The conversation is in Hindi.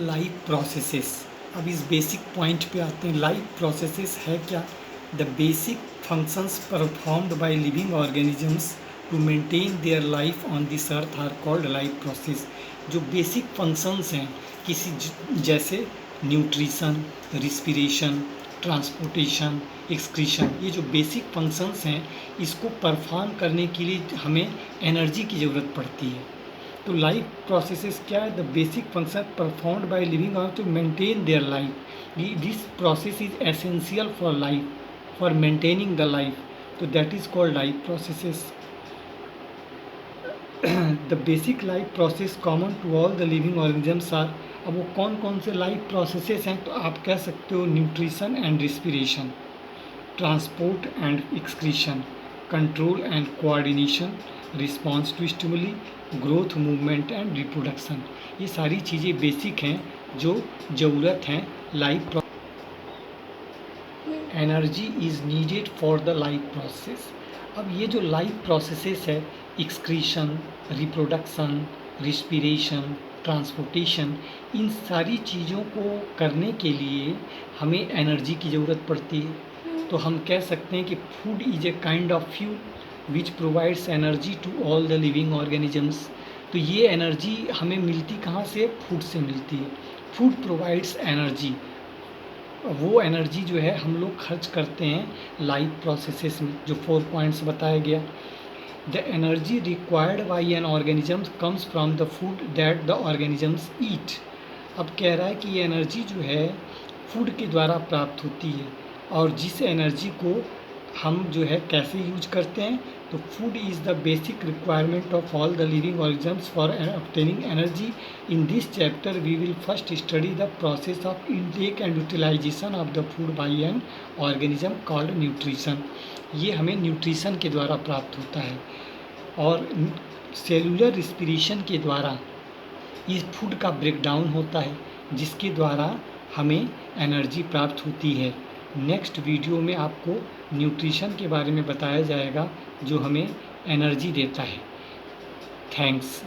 Life processes. अब इस बेसिक पॉइंट पे आते हैं। लाइफ प्रोसेसेस है क्या? The basic functions performed by living organisms to maintain their life on this earth are called life process. जो बेसिक फंक्शंस हैं किसी जैसे न्यूट्रिशन, रिस्पिरेशन, ट्रांसपोर्टेशन, एक्सक्रीशन, ये जो बेसिक फंक्शंस हैं इसको परफॉर्म करने के लिए हमें एनर्जी की ज़रूरत पड़ती है। तो लाइफ प्रोसेसेस क्या है? The basic function performed by living organ to maintain their life. This process is essential for life, for maintaining the life, तो that is called life processes. The basic life process common to all the living organisms are. अब वो कौन कौन से लाइफ प्रोसेसेस हैं? तो आप कह सकते हो nutrition and respiration, transport and excretion, control and coordination, response to stimuli, growth, movement and reproduction. ये सारी चीज़ें बेसिक हैं जो ज़रूरत हैं life. Energy is needed for the life process. अब ये जो लाइफ प्रोसेसेस है, एक्सक्रीशन, रिप्रोडक्शन, रिस्पिरेशन, ट्रांसपोर्टेशन, इन सारी चीज़ों को करने के लिए हमें एनर्जी की ज़रूरत पड़ती है। तो हम कह सकते हैं कि food is a kind of fuel which provides energy to all the living organisms. तो ये एनर्जी हमें मिलती कहाँ से? फूड से मिलती है। Food provides energy. वो एनर्जी जो है हम लोग खर्च करते हैं लाइफ प्रोसेसेस में, जो 4 पॉइंट्स बताया गया। The energy required by an organism comes from the food that the organisms eat. अब कह रहा है कि ये एनर्जी जो है फूड के द्वारा प्राप्त होती है, और जिस एनर्जी को हम जो है कैसे यूज करते हैं? तो food is the basic requirement of all the living organisms for obtaining energy. In this chapter we will first study the process of intake and utilisation of the food by an organism called nutrition. ये हमें न्यूट्रिशन के द्वारा प्राप्त होता है, और सेलुलर रिस्पिरेशन के द्वारा इस फूड का ब्रेकडाउन होता है, जिसके द्वारा हमें एनर्जी प्राप्त होती है। नेक्स्ट वीडियो में आपको न्यूट्रिशन के बारे में बताया जाएगा जो हमें एनर्जी देता है। थैंक्स।